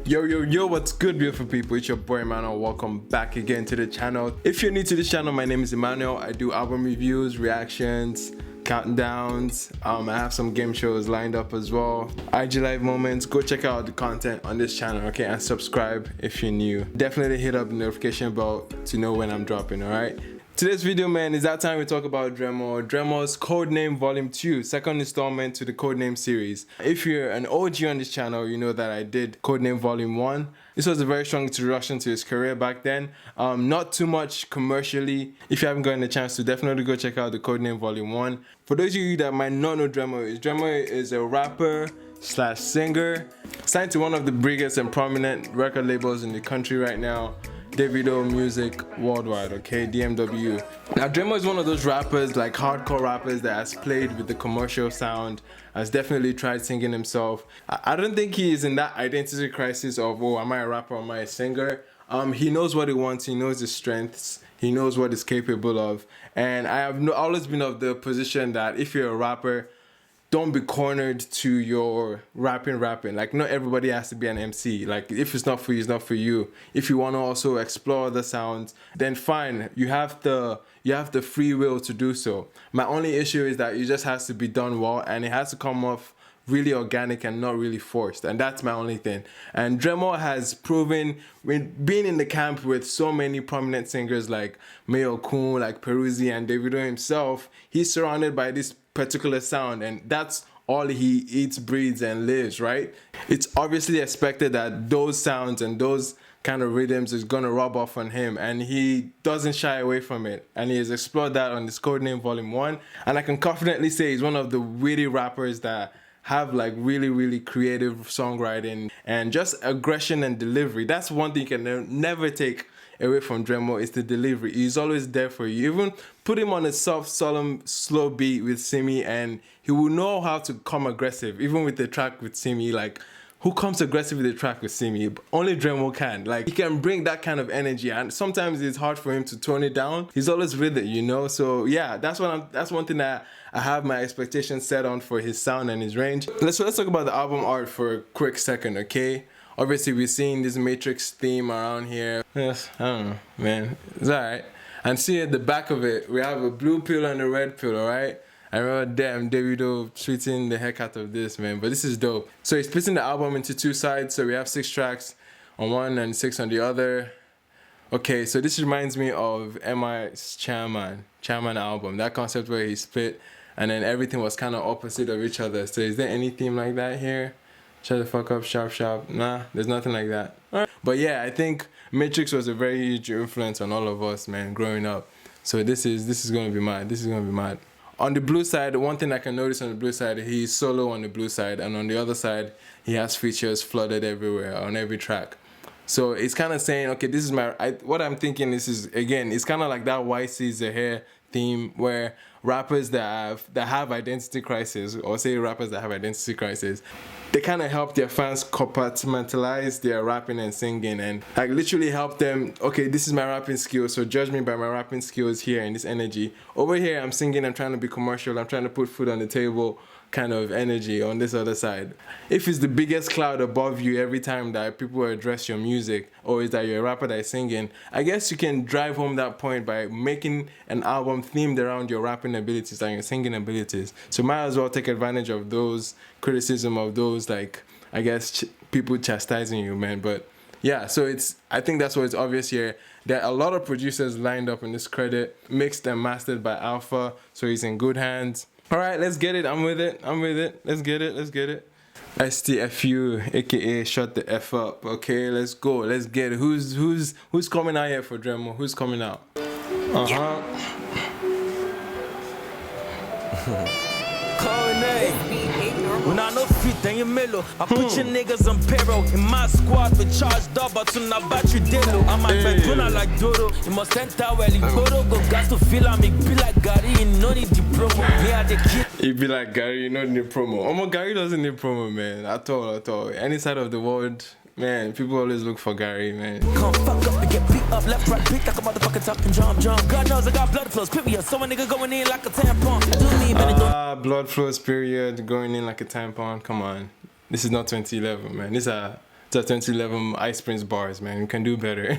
Yo, what's good, beautiful people? It's your boy Emmanuel. Welcome back again to the channel. If you're new to this channel, my name is Emmanuel. I do album reviews, reactions, countdowns. I have some game shows lined up as well. IG live moments. Go check out the content on this channel, okay? And subscribe if you're new. Definitely hit up the notification bell to know when I'm dropping, alright? Today's video, man, is that time we talk about Dremo's Codename Vol.2, second installment to the Codename series. If you're an OG on this channel, you know that I did Codename Vol.1. This was a very strong introduction to his career back then. Not too much commercially. If you haven't gotten a chance to, definitely go check out the Codename Vol.1. For those of you that might not know Dremo is a rapper slash singer, signed to one of the biggest and prominent record labels in the country right now, Davido Music Worldwide, okay, DMW. Now Dremo is one of those rappers, like hardcore rappers, that has played with the commercial sound, has definitely tried singing himself. I don't think he is in that identity crisis of, oh, am I a rapper or am I a singer? He knows what he wants, he knows his strengths, he knows what he's capable of, and I have always been of the position that if you're a rapper, don't be cornered to your rapping. Like, not everybody has to be an MC. Like, if it's not for you, it's not for you. If you want to also explore the sounds, then fine. You have the free will to do so. My only issue is that it just has to be done well, and it has to come off really organic and not really forced, and that's my only thing. And Dremo has proven, with being in the camp with so many prominent singers like MABEL, like Peruzzi and Davido himself, he's surrounded by this particular sound, and that's all he eats, breathes, and lives, right? It's obviously expected that those sounds and those kind of rhythms is gonna rub off on him, and he doesn't shy away from it, and he has explored that on this Codename Vol.1, and I can confidently say he's one of the witty rappers that have like really creative songwriting and just aggression and delivery. That's one thing you can never take away from Dremo, is the delivery. He's always there for you. Even put him on a soft, solemn, slow beat with Simi, and he will know how to come aggressive. Even with the track with Simi, like, who comes aggressive with the track with Simi? Only Dremo can. Like, he can bring that kind of energy, and sometimes it's hard for him to tone it down. He's always with it, you know? So yeah, that's one thing that I have my expectations set on for his sound and his range. Let's talk about the album art for a quick second, okay? Obviously, we're seeing this Matrix theme around here. Yes, I don't know, man. It's alright. And see at the back of it, we have a blue pill and a red pill, alright? I remember damn Davido tweeting the heck out of this, man. But this is dope. So he's splitting the album into two sides. So we have 6 tracks on one and 6 on the other. Okay, so this reminds me of M.I.'s Chairman album. That concept where he split and then everything was kind of opposite of each other. So is there any theme like that here? Shut the fuck up, sharp. Nah, there's nothing like that. Right. But yeah, I think Matrix was a very huge influence on all of us, man, growing up. So this is gonna be mad. This is gonna be mad. On the blue side, one thing I can notice on the blue side, he's solo on the blue side, and on the other side, he has features flooded everywhere on every track. So it's kind of saying, okay, this is what I'm thinking. This is, again, it's kind of like that YC Zahir theme where rappers that have identity crisis, or say rappers that have identity crisis, they kind of help their fans compartmentalize their rapping and singing, and like literally help them, okay, this is my rapping skills, so judge me by my rapping skills here and this energy. Over here, I'm singing, I'm trying to be commercial, I'm trying to put food on the table kind of energy on this other side. If it's the biggest cloud above you every time that people address your music, or is that you're a rapper that is singing, I guess you can drive home that point by making an album themed around your rapping abilities and your singing abilities. So might as well take advantage of those criticism, of those, like, I guess people chastising you, man. But yeah, so I think that's what's obvious here. There are a lot of producers lined up in this credit, mixed and mastered by Alpha, so he's in good hands. All right, let's get it. I'm with it. Let's get it. STFU, aka shut the F up. Okay, let's go. Let's get it. Who's coming out here for Dremo? Who's coming out? When I know fit, then you mellow. I put your niggas on payroll. In my squad, we charge double to na battery delo. I'm my bedroom like Dodo. You must enter well in Bodo. Go gas to feel I make be like Gary. You no need the promo. Yeah, the kid. He be like Gary, you don't need promo. Oh my, Gary doesn't need promo, man. At all. Any side of the world, man, people always look for Gary, man. Come fuck up and get beat up, left, right, beat like a motherfucking top and jump. God knows I got blood flows, period. So a nigga going in like a tampon. Blood flows, period, going in like a tampon. Come on. This is not 2011, man. These are to 2011 Ice Prince bars, man. You can do better.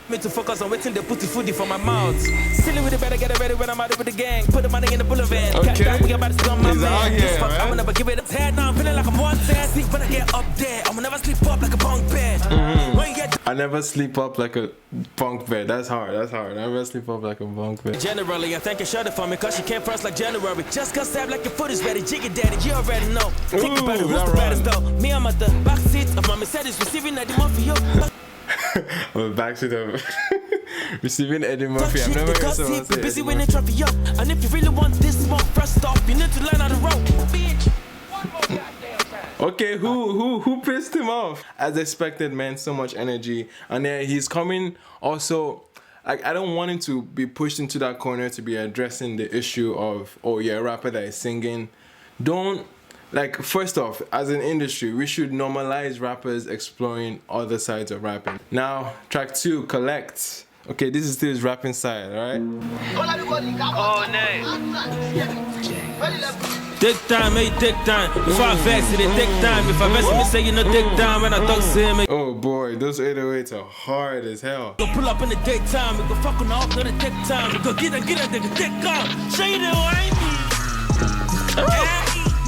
Me to focus on waiting the putty foodie for my mouth. Silly with it, better get it ready when I'm out with the gang. Put the money in the bullet van. Okay. We about to my He's man. out here, man. I'ma never give it a head. Now I'm feeling like I'm one dead. Sleep when I get up there. I'ma never sleep up like a bunk bed. I never sleep up like a bunk bed. That's hard. That's hard. I never sleep up like a bunk bed. Generally, I think you shut it for me, cause she came first like January. Just cause stab like your foot is ready. Jiggy daddy, you already know. Think about it, who's the baddest though? Me, I'm at the back seat of my Mercedes, receiving that demand for you. On the backseat of receiving Eddie Murphy. I've never heard someone say busy winning trophy up. And if you really want this smoke, first off, you need to learn how to roll. Bitch. Okay, who pissed him off? As expected, man, so much energy. And then he's coming also. I don't want him to be pushed into that corner to be addressing the issue of, oh, you're a rapper that is singing. Don't, like, first off, as an industry, we should normalize rappers exploring other sides of rapping. Now, track 2, Collect. Okay, this is still his rapping side, alright? Oh, no. Take time, hey, take time. If I vex it, take time. If I vex me, say you know, take time. When I talk to him, oh boy, those 808s are hard as hell. Go pull up in the daytime. We go fuck on the off, no, they take time. We go get it, they can take off. Show you the wine me.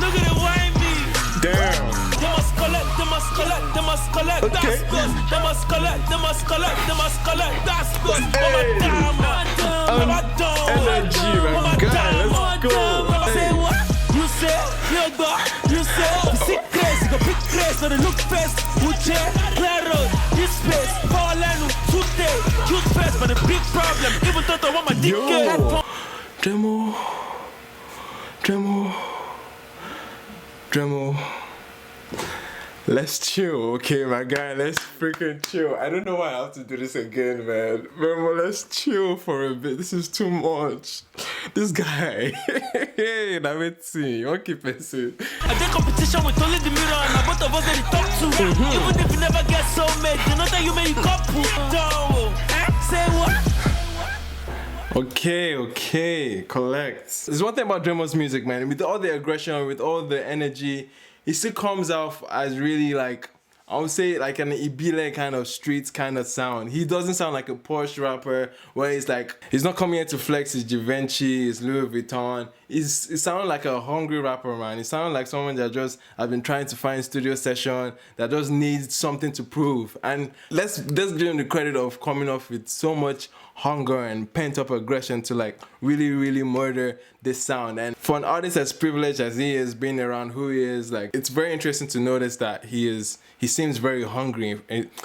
Look at the wine me. Damn. They must collect, they must collect, they must collect. Okay. That's good. They must collect, they must collect, they must collect. That's good. Hey. Energy, my guy, let's go. Say what? You say, you say, sick crazy, go big crazy, so they look fast. Uche, claro, this space, Paul and today, youth fast, but a big problem. Even though I want my dick. Dremo. Let's chill, okay, my guy. Let's freaking chill. I don't know why I have to do this again, man. Dremo, let's chill for a bit. This is too much. This guy. Hey, now let's see. You won't keep it. I did competition with only the mirror and both of us that he talk to. Even if you never get so made, you know that you made couple. Say what? Okay, collect. There's one thing about Dremo's music, man. With all the aggression, with all the energy, he still comes off as really like, I would say like an Ibile kind of streets kind of sound. He doesn't sound like a Porsche rapper where he's like, he's not coming here to flex his Givenchy, his Louis Vuitton. He sounds like a hungry rapper, man. He sounds like someone that just has been trying to find studio session, that just needs something to prove. And let's give him the credit of coming off with so much hunger and pent up aggression to like really murder this sound. And for an artist as privileged as he is, being around who he is, like, it's very interesting to notice that he seems very hungry.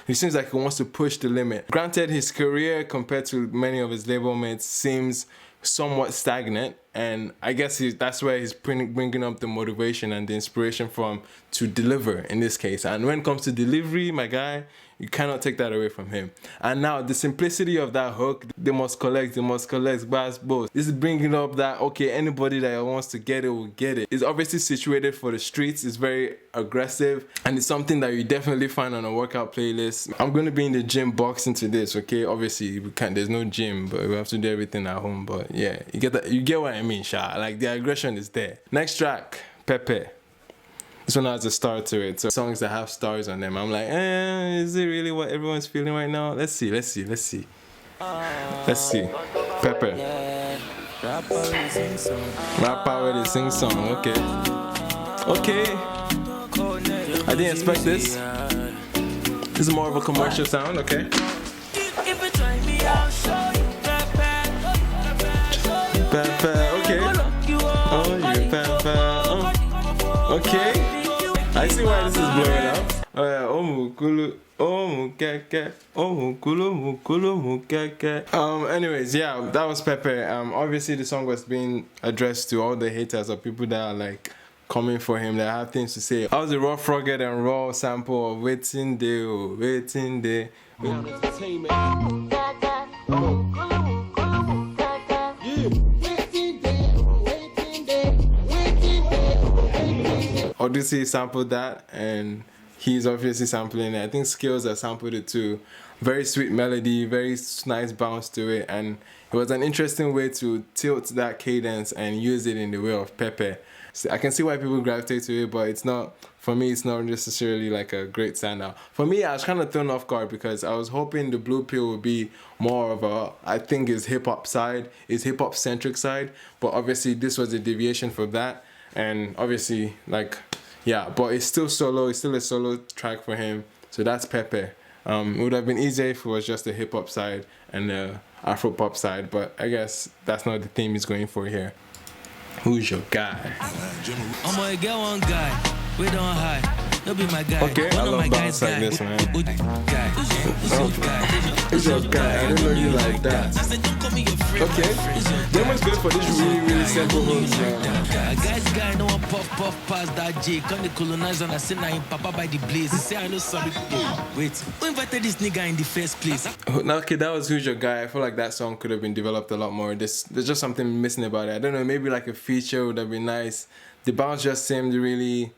He seems like he wants to push the limit. Granted, his career compared to many of his label mates seems somewhat stagnant, and I guess that's where he's bringing up the motivation and the inspiration from to deliver in this case. And when it comes to delivery, my guy, you cannot take that away from him. And now the simplicity of that hook, they must collect, bass, both. This is bringing up that, okay, anybody that wants to get it will get it. It's obviously situated for the streets. It's very aggressive, and it's something that you definitely find on a workout playlist. I'm going to be in the gym boxing to this, okay? Obviously, we can't, there's no gym, but we have to do everything at home. But yeah, you get what I mean, Sha. Like, the aggression is there. Next track, Pepe. This one has a star to it, so songs that have stars on them, I'm like, is it really what everyone's feeling right now? Let's see. Pepe. Rapper with a sing song, okay. I didn't expect this. This is more of a commercial sound, okay. Pepe, okay. Oh, you Pepe, okay. I see why this is blowing up. Anyways, yeah, that was Pepe. Obviously the song was being addressed to all the haters or people that are like coming for him, that have things to say. That was the Raw Frogget and Raw sample of Waiting Day. Odyssey sampled that, and he's obviously sampling it. I think Skills has sampled it too. Very sweet melody, very nice bounce to it, and it was an interesting way to tilt that cadence and use it in the way of Pepe. I can see why people gravitate to it, but it's not, for me, it's not necessarily like a great standout. For me, I was kind of thrown off guard because I was hoping the Blue Pill would be more of a, I think his hip-hop side, his hip-hop centric side, but obviously this was a deviation from that, and obviously, like, yeah, but it's still solo, it's still a solo track for him, so that's Pepe. It would have been easier if it was just the hip-hop side and the Afro-pop side, but I guess that's not the theme he's going for here. Who's your guy? I'm gonna get one guy. We don't hide. You'll be my guy. Okay, I love bounce like this, man. Who's your guy? I didn't know you like that. Okay, Dremo's good for this really simple hooks, man. A guy's guy, no one puff past that J. Can the colonizer and I say now Papa by the blaze. He say I know sorry. Wait, who invited this nigga in the first place? Now, okay, that was Who's Your Guy. I feel like that song could have been developed a lot more. There's just something missing about it. I don't know, maybe like a feature would have been nice. The bounce just seemed really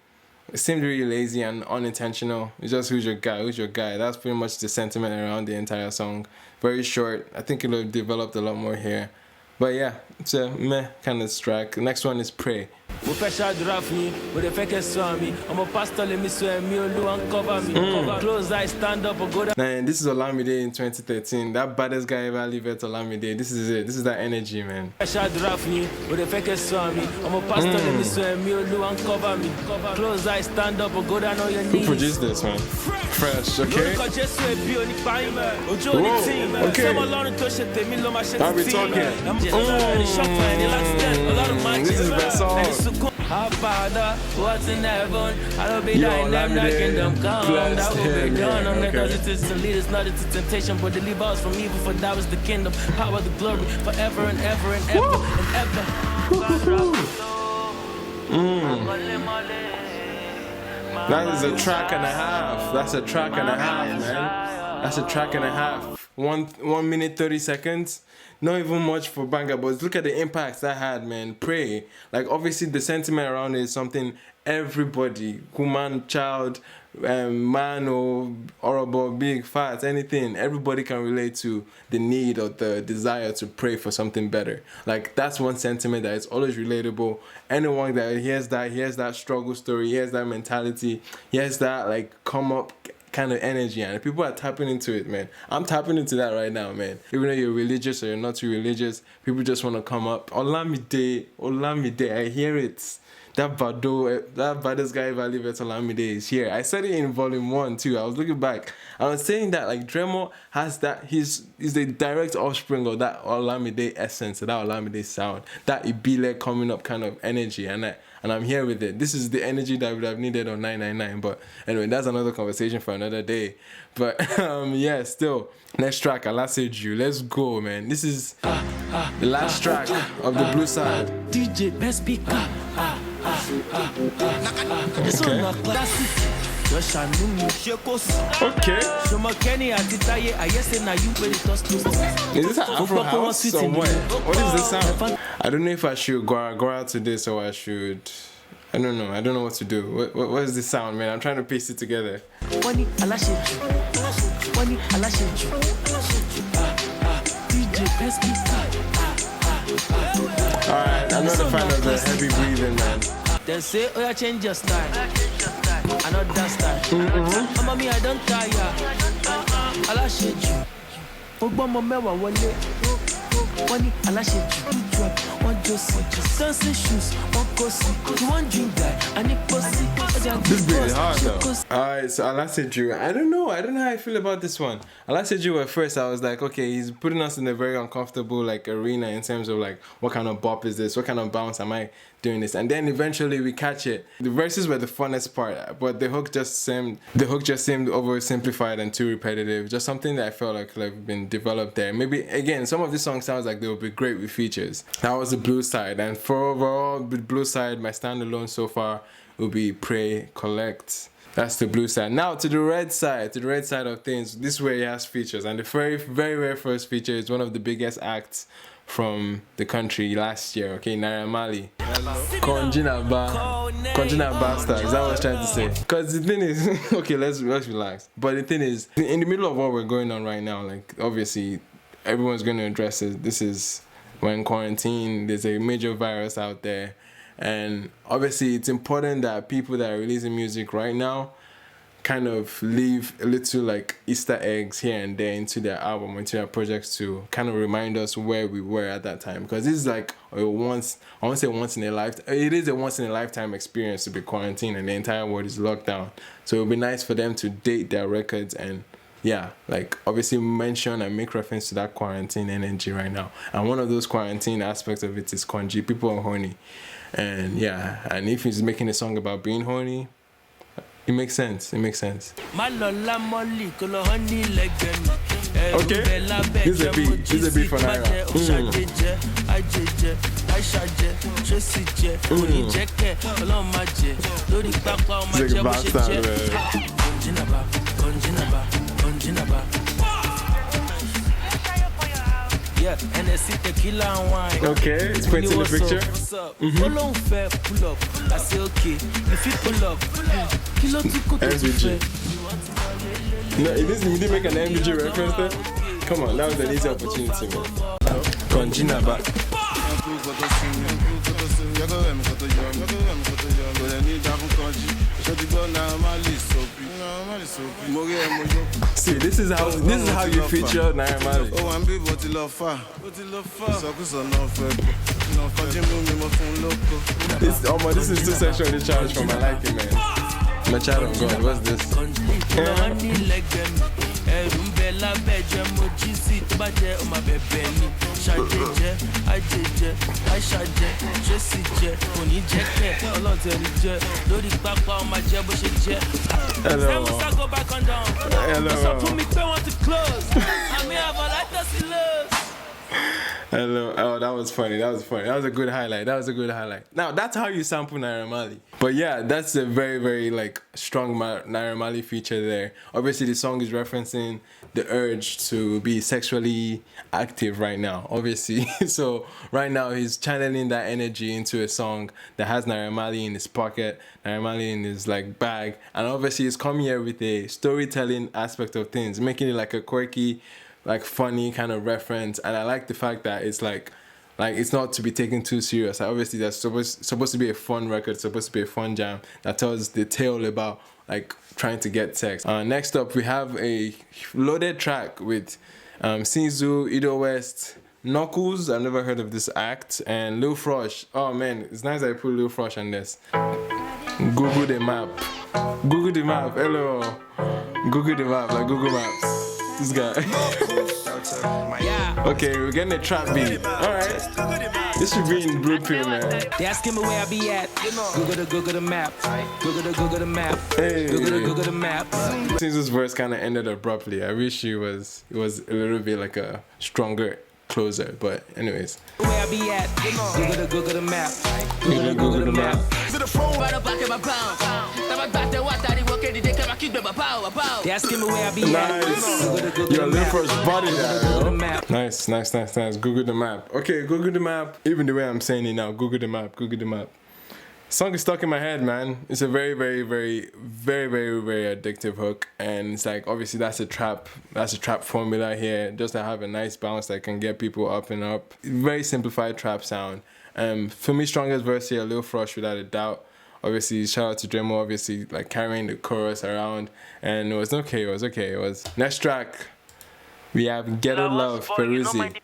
lazy and unintentional. It's just Who's Your Guy, Who's Your Guy. That's pretty much the sentiment around the entire song. Very short. I think it would have developed a lot more here. But yeah, it's a meh kind of track. The next one is Pray. I'm a pastor, let me swear me, uncover me. Close eyes, stand up, or go down. Man, this is Olamide in 2013. That baddest guy ever leave it, Olamide. This is it. This is that energy, man. I'm a pastor, let me swear me, uncover me. Close eyes, stand up, or go down on your knees. Who produced this, man? Frosh, okay? Whoa, okay. I'll be talking. This is best song. Our Father, what's in heaven, hallowed be thy name, thy kingdom come, thy will be done on earth as it is to lead us not into temptation, but deliver us from evil, for thou is the kingdom, power, the glory, forever and ever and ever and ever. That is a track and a half. That's a track and a half, man. That's a track and a half. 1 minute 30 seconds. Not even much for banger, but look at the impacts that had, man. Pray. Like, obviously, the sentiment around it is something everybody, woman, child, man, or about big, fat, anything, everybody can relate to the need or the desire to pray for something better. Like, that's one sentiment that is always relatable. Anyone that hears that struggle story, hears that mentality, hears that, like, come up kind of energy, and people are tapping into it, man. I'm tapping into that right now, man. Even though you're religious or you're not too religious, people just want to come up. Olamide, I hear it. That baddest guy ever lived at Olamide is here. I said it in Vol.1 too. I was looking back. I was saying that, like, Dremo has that, he's the direct offspring of that Olamide essence, that Olamide sound, that Ibile coming up kind of energy, and I'm here with it. This is the energy that I would have needed on 999, but anyway, that's another conversation for another day. But yeah, still, next track, ALASEJU. Let's go, man. This is the last track of the blue side. DJ, best speaker. This one not classic. Okay. Is this an Afro house or what? What is this sound? I don't know if I should go out to this or I should. I don't know. I don't know what to do. What is this sound, man? I'm trying to piece it together. DJ, best speaker. Alright, I'm not a fan of the heavy breathing, man. They say, oh, yeah, change your style. I know that style. Me, I don't tire. ALASEJU. Obama mewa wale. Wani ALASEJU. One Josie. Dancing shoes. One cozy. You want drink guy. I need pussy. This is really hard though. Alright, so ALASEJU. I don't know how I feel about this one. ALASEJU at first I was like, okay, he's putting us in a very uncomfortable like arena in terms of like what kind of bop is this? What kind of bounce am I doing this? And then eventually we catch it. The verses were the funnest part, but the hook just seemed oversimplified and too repetitive. Just something that I felt like could have been developed there. Maybe again, some of these songs sounds like they would be great with features. That was the blue side, and for overall the blue side, my standalone so far will be Pray, Collect. That's the blue side. Now to the red side of things. This is where he has features, and the very, very, very first feature is one of the biggest acts from the country last year. Okay, Naira Marley. KONJINABA star. Is that what I was trying to say? Because the thing is, okay, let's relax. But the thing is, in the middle of what we're going on right now, like obviously everyone's going to address it. This is we're in quarantine. There's a major virus out there. And obviously it's important that people that are releasing music right now kind of leave a little like Easter eggs here and there into their album, into their projects to kind of remind us where we were at that time. Because this is like I won't say once in a lifetime, it is a once in a lifetime experience to be quarantined and the entire world is locked down. So it would be nice for them to date their records and like obviously mention and make reference to that quarantine energy right now. And one of those quarantine aspects of it is Konji. People are horny. And and if he's making a song about being horny, it makes sense. Okay, this is a beat. This is a beat for Naira. It's like a bastard, okay, it's pointing the picture. Pull up. I say okay. If you pull up, MVG. No, you didn't make an MVG reference there? Come on, that was an easy opportunity, man. KONJINABA. See, this is how you feature Naira Marley. This is too sexually charged for my liking, man. My child of God, what's this? Hello. Hello. Oh, that was funny. That was a good highlight. Now, that's how you sample Naira Marley. But yeah, that's a very, very like strong Naira Marley feature there. Obviously, the song is referencing the urge to be sexually active right now, obviously. So right now, he's channeling that energy into a song that has Naira Marley in his pocket, Naira Marley in his like bag. And obviously, he's coming here with a storytelling aspect of things, making it like a quirky, like funny kind of reference. And I like the fact that it's like it's not to be taken too serious. Like, obviously that's supposed to be a fun record, supposed to be a fun jam that tells the tale about like trying to get sex. Next up we have a loaded track with Sinzu, Idowest, Knucklez, I've never heard of this act, and Frosh. Oh man, it's nice that I put Frosh on this. GUGUDEMAP, hello. GUGUDEMAP, like Google Maps. This guy. Okay, we're getting a trap beat. Alright. This should be in blue pill, man. They asking me where I be at. Google the map. Google the map. Hey. Google the map. Sinzu's verse kind of ended abruptly. I wish it was a little bit like a stronger closer, but anyways. Where I be at. Google the map. Google the map. They asking me where I be at. Nice. Your Frosh body there, yo. Nice. Google the map. Okay, Google the map. Even the way I'm saying it now, Google the map. Song is stuck in my head, man. It's a very, very, very, very, very, very addictive hook, and it's like obviously that's a trap formula here, just to have a nice bounce that can get people up and up. Very simplified trap sound. For me, strongest verse here, Frosh without a doubt. Obviously, shout out to Dremo, obviously like carrying the chorus around, and it was okay. Next track. We have GHETTO Love, Peruzzi,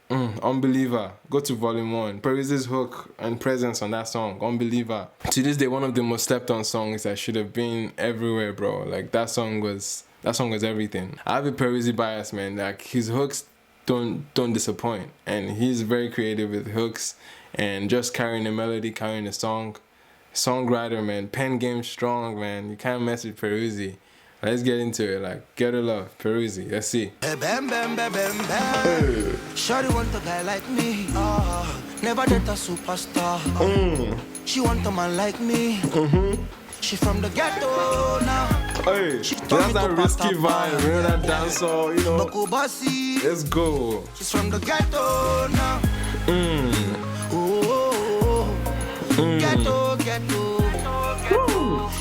Unbeliever, go to Vol.1. Peruzzi's hook and presence on that song, Unbeliever. To this day, one of the most slept on songs that should have been everywhere, bro. Like that song was everything. I have a Peruzzi bias, man. Like his hooks don't disappoint, and he's very creative with hooks and just carrying the melody, carrying the song. Songwriter, man, pen game strong, man. You can't mess with Peruzzi. Let's get into it. Like GHETTO Love, Peruzzi. Let's see. Hey, bam. Shawty want a guy like me. Never date a superstar. She want a man like me. She from the ghetto now. Hey, that's that risky vibe. You know that dancehall, you know. Let's go. She's from the ghetto now.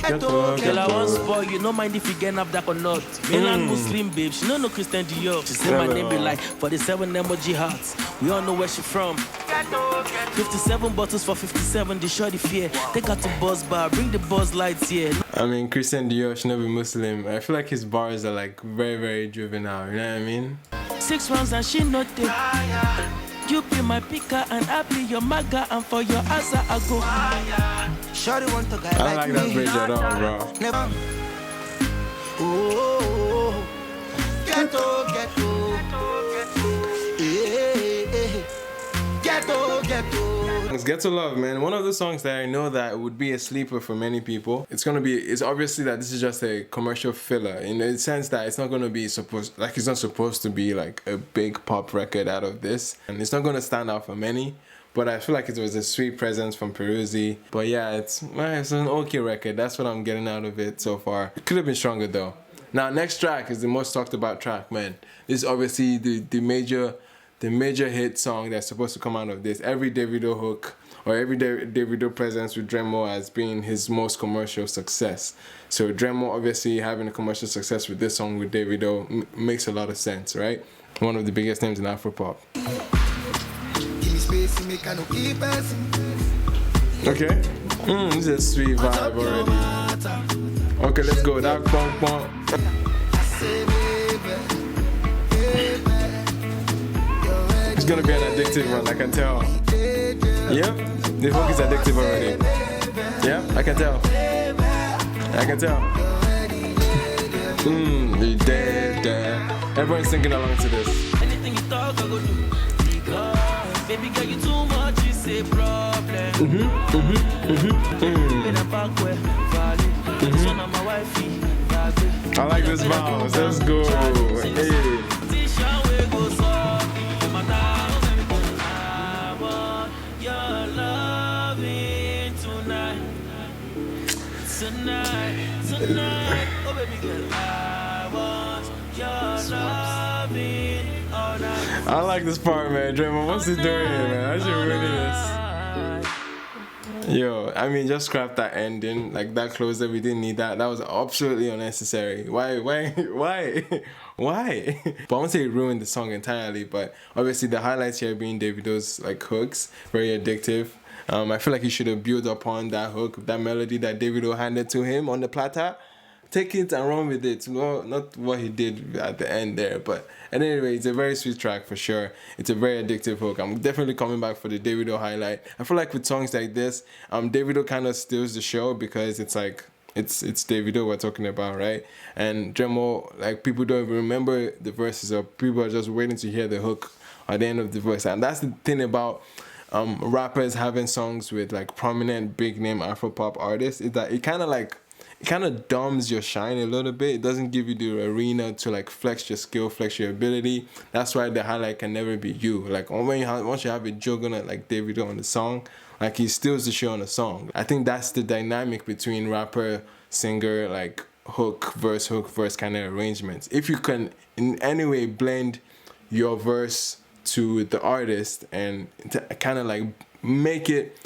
Ghetto. Girl, I want spoil you, no mind if you get up that or not. Mainland Muslim babe, she no Christian Dior. She say my name be like 47 emoji hearts. We all know where she from. Ghetto, ghetto. 57 bottles for 57, the shorty fear. Take her to Buzz Bar, bring the Buzz lights here. I mean, Christian Dior should not be Muslim. I feel like his bars are like very, very juvenile, you know what I mean? 6 rounds and she not there. You be my picker and I be your maga, and for your answer I go. Shorty want a guy I like like me. that bridge at all, bro. Never. Oh, ghetto, ghetto. Ghetto, ghetto. It's Ghetto Love, man. One of the songs that I know that would be a sleeper for many people. It's obviously that this is just a commercial filler in the sense that it's not gonna be it's not supposed to be like a big pop record out of this, and it's not gonna stand out for many. But I feel like it was a sweet presence from Peruzzi. But yeah, it's an okay record. That's what I'm getting out of it so far. It could have been stronger though. Now, next track is the most talked about track, man. This is obviously the major hit song that's supposed to come out of this. Every Davido hook or every Davido presence with Dremo has been his most commercial success. So Dremo obviously having a commercial success with this song with Davido makes a lot of sense, right? One of the biggest names in Afropop. Okay. This is a sweet vibe already. Okay, let's go. That bump bump. It's gonna be an addictive one, I can tell. Yep, the hook is addictive already. Yep, I can tell. I can tell. Everyone's singing along to this. Anything you talk, I go do. Because, baby girl, you too much, it's a problem. I like this bounce. Let's go. Hey. Tonight, oh baby girl, I want your loving all night. I like this part, man. Dremo, what's he doing here, man? I should really this. Yo, I mean, just scrap that ending, like that closer. We didn't need that. That was absolutely unnecessary. Why? But I won't say it ruined the song entirely. But obviously, the highlights here being Davido's like hooks, very addictive. I feel like he should have built upon that hook, that melody that Davido handed to him on the platter. Take it and run with it. No, not what he did at the end there. But anyway, it's a very sweet track for sure. It's a very addictive hook. I'm definitely coming back for the Davido highlight. I feel like with songs like this, Davido kind of steals the show because it's like, it's Davido we're talking about, right? And Dremo, like people don't even remember the verses, or people are just waiting to hear the hook at the end of the verse. And that's the thing about rappers having songs with like prominent big name Afropop artists, is that it kind of dumbs your shine a little bit. It doesn't give you the arena to like flex your skill, flex your ability. That's why the highlight can never be you. Like once you have a juggernaut like Davido on the song, like he steals the show on the song. I think that's the dynamic between rapper, singer, like hook, verse kind of arrangements. If you can in any way blend your verse to the artist and to kind of like make it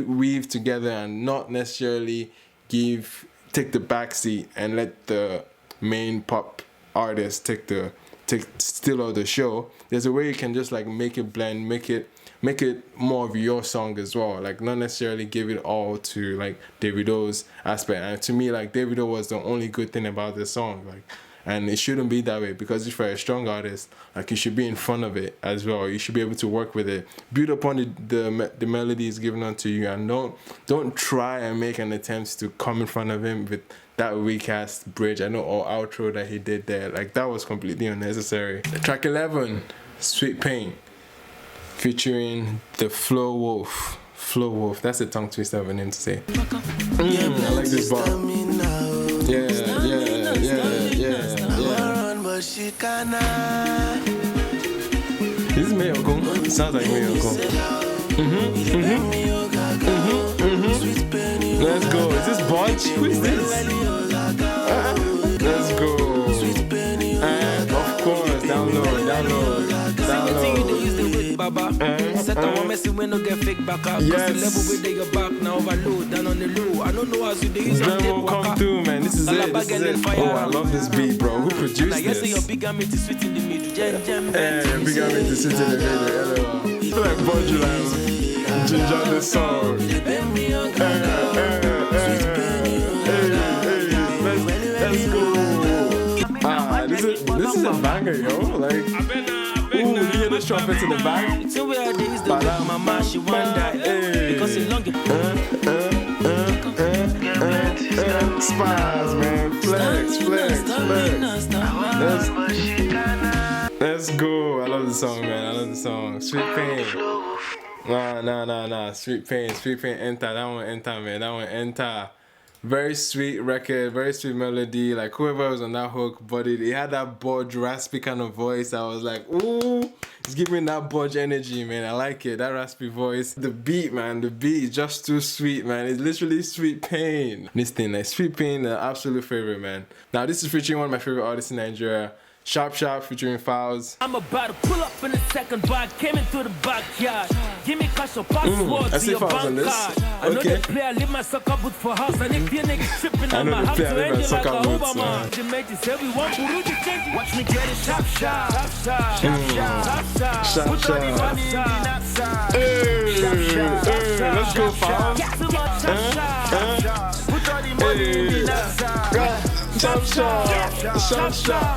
weave together and not necessarily take the backseat and let the main pop artist steal all the show. There's a way you can just like make it blend, make it more of your song as well. Like not necessarily give it all to like Davido's aspect. And to me, like Davido was the only good thing about this song. Like, and it shouldn't be that way, because if you're a strong artist, like you should be in front of it as well. You should be able to work with it, build upon the melodies given onto you, and don't try and make an attempt to come in front of him with that weak ass bridge or outro that he did there. Like that was completely unnecessary. Track 11, Sweet Pain, featuring the Flowolf. Flowolf, that's a tongue twister of a name to say. I like this bar. Yeah. This is Mayoko. It sounds like Mayoko. Let's go. Is this Bunch? Who is this? Let's go. And of course, download. Baba. Set on one messy when no get fake back up. Yes. The level where they your back now overload down on the low. I don't know how to do this. Dremo come through, man. This is it. Oh, I love this beat, bro. Who produced this? Your big army to sweet in the middle. Big army to sit in the middle. feel like Bodula ginger this song. Let's go. This is a banger, yo. Like, ooh, you hear the trumpets in the back? Mama, she wonder because it's longer. Spies, man. Flex. Let's go. I love the song, man. I love the song. Sweet Pain. Nah. Sweet Pain, enter. That one enter, man. That one enter. Very sweet record, very sweet melody. Like, whoever was on that hook, but it had that budge, raspy kind of voice. I was like, ooh, it's giving that budge energy, man. I like it, that raspy voice. The beat, man, the beat is just too sweet, man. It's literally Sweet Pain. This thing, like, Sweet Pain, the absolute favorite, man. Now, this is featuring one of my favorite artists in Nigeria. Sharp featuring Falz. I'm about to pull up in a second, but I came into the backyard. Give me cash or password to your bank card. I know the player leave my soccer boot for house, and if your niggas tripping, I'ma have to end you like a Obama. The mate is every one who do change. Watch me get it sharp. Put all the money in the nap side. Let's go, Falz. Put all the money in the nap side. Sharp.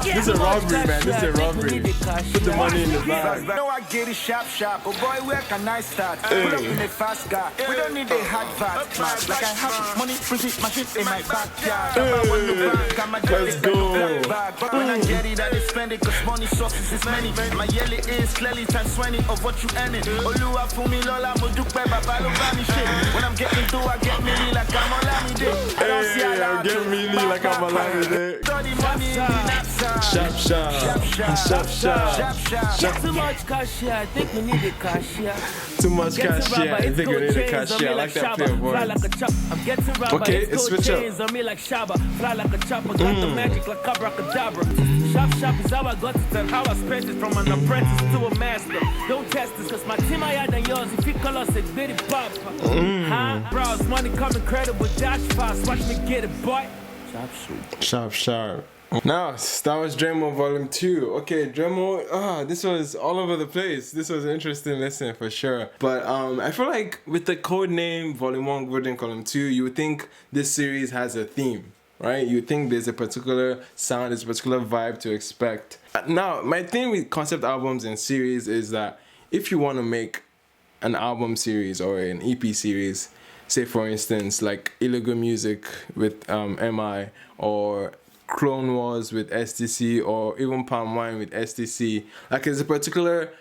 This is a robbery, man. This is a robbery. Put the money in the bag. No, I get it sharp. Oh boy, where can I start? Put up in a fast car. We don't need a hard fast. Like I have money, pretty machine in my backyard. Let's go. But when I get it, I spend it, cause money sources is many. My yearly is clearly times 20 of what you earning. Oluwa fumi lola modupe baba lo bami shit. When I'm getting through, I get me like I'm Olamide. I don't see a lot. I'm getting me like I'm Olamide. Sharp. Too much cashier, I think we need a cashier. Too much cashier, I think we need a cashier. I like that play of words. I'm getting rubber, okay, it's switch up. Chains on me like Shaba, fly like a chopper, got the magic like abracadabra. Sharp is how I got it and how I spent it from an apprentice to a master. Don't test this, cause my team higher than yours. If you call us a bitty pop, bros, money come incredible, dash fast, watch me get it, boy. Sharp. Now, that was Dremo Vol.2. Okay, Dremo, this was all over the place. This was an interesting listen for sure. But I feel like with the Codename Vol.1, Vol.2, you would think this series has a theme, right? You would think there's a particular sound, there's a particular vibe to expect. Now, my thing with concept albums and series is that if you want to make an album series or an EP series, say for instance like Illegal Music with MI, or Clone Wars with STC, or even Palm Wine with STC, like there's a particular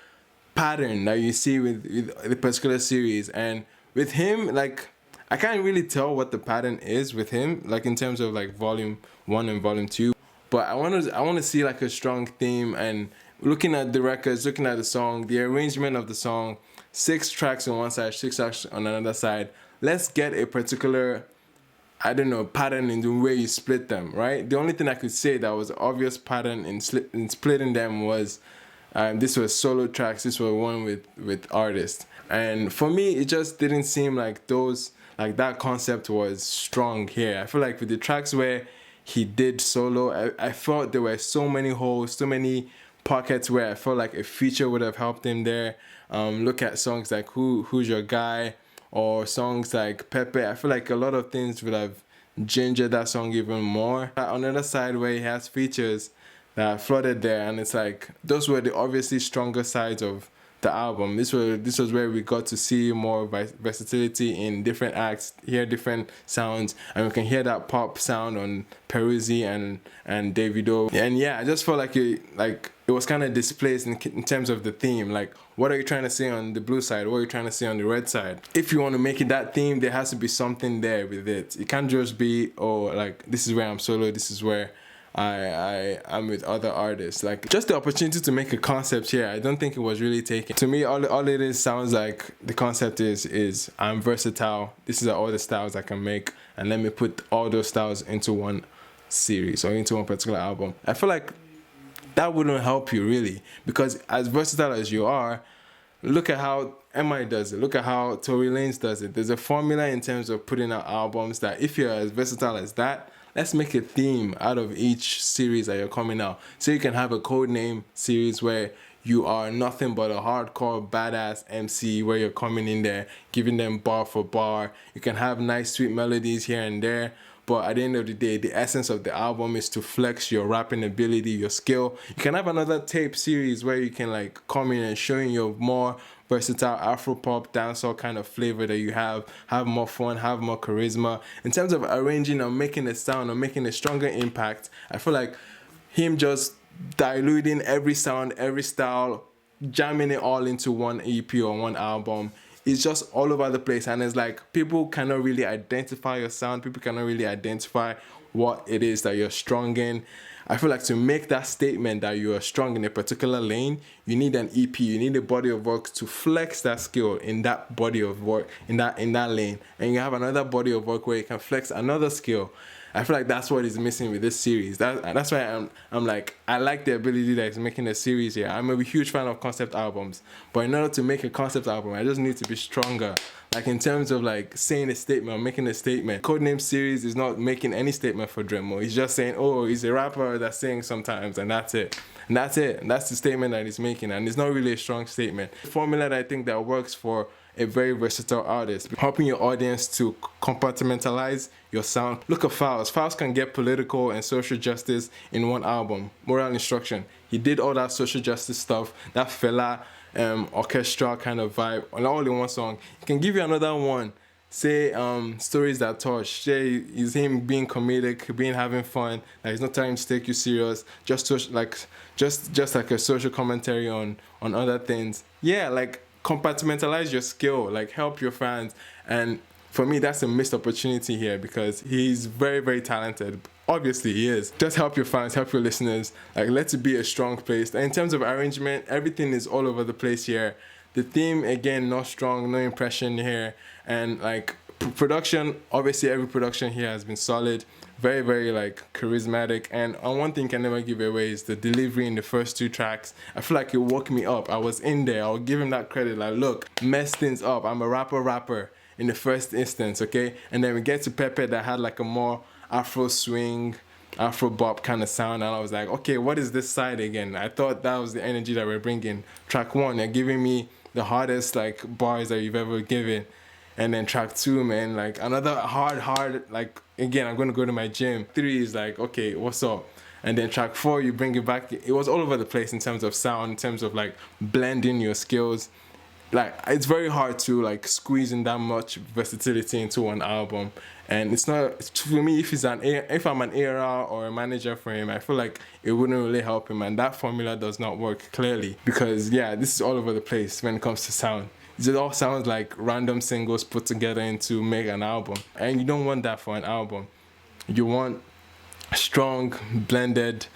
pattern that you see with the particular series. And with him, like I can't really tell what the pattern is with him, like in terms of like Volume 1 and Volume 2, but I want to see like a strong theme. And looking at the records, looking at the song, the arrangement of the song, 6 tracks on one side, 6 tracks on another side. Let's get a particular, I don't know, pattern in the way you split them, right? The only thing I could say that was an obvious pattern in splitting them was this was solo tracks, this was one with Artiste. And for me, it just didn't seem like that concept was strong here. I feel like with the tracks where he did solo, I felt there were so many holes, so many pockets where I felt like a feature would have helped him there. Look at songs like Who's Your Guy, or songs like Pepe. I feel like a lot of things would have gingered that song even more. On the other side where he has features that flooded there, and it's like those were the obviously stronger sides of the album. This was where we got to see more versatility in different acts, hear different sounds, and we can hear that pop sound on Peruzzi and Davido. And yeah, I just felt like it was kind of displaced in terms of the theme. Like, what are you trying to say on the blue side? What are you trying to say on the red side? If you want to make it that theme, there has to be something there with it. It can't just be, oh, like, this is where I'm solo, this is where I'm with other artists. Like, just the opportunity to make a concept here, I don't think it was really taken. To me, all it is sounds like the concept is I'm versatile. This is all the styles I can make, and let me put all those styles into one series or into one particular album. I feel like that wouldn't help you really, because as versatile as you are, look at how MI does it, look at how Tory Lanez does it. There's a formula in terms of putting out albums that if you're as versatile as that, let's make a theme out of each series that you're coming out. So you can have a Codename series where you are nothing but a hardcore badass MC where you're coming in there, giving them bar for bar. You can have nice sweet melodies here and there, but at the end of the day, the essence of the album is to flex your rapping ability, your skill. You can have another tape series where you can like come in and showing your more versatile Afropop dancehall kind of flavor that you have more fun, have more charisma. In terms of arranging or making a sound or making a stronger impact, I feel like him just diluting every sound, every style, jamming it all into one EP or one album, it's just all over the place. And it's like people cannot really identify your sound, people cannot really identify what it is that you're strong in. I feel like to make that statement that you are strong in a particular lane, you need an EP, you need a body of work to flex that skill in that body of work, in that lane. And you have another body of work where you can flex another skill. I feel like that's what is missing with this series. That's why I'm like, I like the ability that is making a series here. I'm a huge fan of concept albums, but in order to make a concept album, I just need to be stronger. Like in terms of like saying a statement or making a statement. Codename series is not making any statement for Dremo. He's just saying, oh, he's a rapper that sings sometimes, and that's it. And that's it. And that's the statement that he's making, and it's not really a strong statement. The formula that I think that works for a very versatile artist, helping your audience to compartmentalize your sound. Look at Falz. Falz can get political and social justice in one album. Moral Instruction. He did all that social justice stuff, that fella orchestra kind of vibe, all in one song. He can give you another one. Say Stories That Touch. Say is him being comedic, being having fun. Like he's not trying to take you serious. Just like a social commentary on other things. Yeah, like compartmentalize your skill, like help your fans. And for me, that's a missed opportunity here because he's very, very talented. Obviously he is. Just help your fans, help your listeners. Like let it be a strong place. And in terms of arrangement, everything is all over the place here. The theme, again, not strong, no impression here. And like production, obviously every production here has been solid. Very, very like charismatic. And one thing can never give away is the delivery in the first two tracks. I feel like it woke me up. I was in there. I'll give him that credit. Like, look, mess things up. I'm a rapper in the first instance, okay? And then we get to Pepe that had like a more Afro swing, Afro bop kind of sound. And I was like, okay, what is this side again? I thought that was the energy that we're bringing. Track one, they're giving me the hardest like bars that you've ever given. And then track two, man, like another hard, like, again, I'm going to go to my gym. 3 is like, okay, what's up? And then track 4, you bring it back. It was all over the place in terms of sound, in terms of like blending your skills. Like, it's very hard to like squeeze in that much versatility into one album. And it's not, for me, if I'm an era or a manager for him, I feel like it wouldn't really help him. And that formula does not work clearly because, yeah, this is all over the place when it comes to sound. It all sounds like random singles put together to make an album. And you don't want that for an album. You want strong, blended,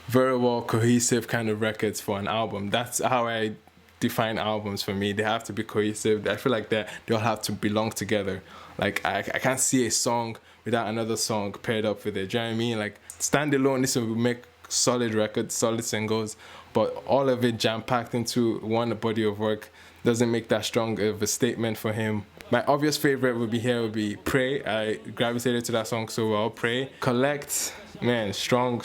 very well cohesive kind of records for an album. That's how I define albums for me. They have to be cohesive. I feel like they all have to belong together. Like I can't see a song without another song paired up with it. Do you know what I mean? Like standalone, this will make solid records, solid singles, but all of it jam-packed into one body of work doesn't make that strong of a statement for him. My obvious favorite would be Pray. I gravitated to that song so well. Pray. Collect, man, strong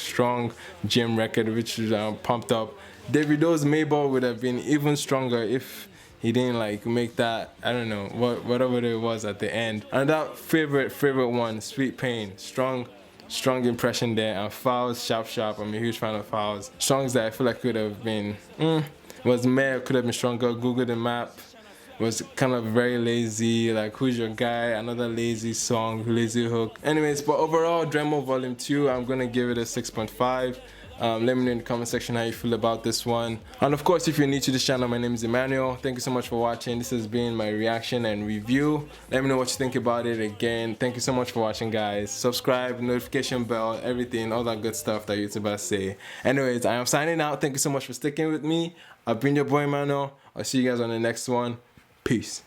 gym record which is pumped up. Davido's MABEL would have been even stronger if he didn't like make that, I don't know, whatever it was at the end. And that favorite one, Sweet Pain, strong impression there. And Falz, Sharp. I'm a huge fan of Falz. Songs that I feel like could have been, was Mayor, could have been stronger. GUGUDEMAP was kind of very lazy, like Who's Your Guy, another lazy song, lazy hook. Anyways, but overall, Dremo Vol.2, I'm gonna give it a 6.5. Let me know in the comment section how you feel about this one. And of course, if you're new to this channel, my name is Emmanuel. Thank you so much for watching. This has been my reaction and review. Let me know what you think about it again. Thank you so much for watching, guys. Subscribe, notification bell, everything, all that good stuff that YouTubers say. Anyways, I am signing out. Thank you so much for sticking with me. I've been your boy, Emmanuel. I'll see you guys on the next one. Peace.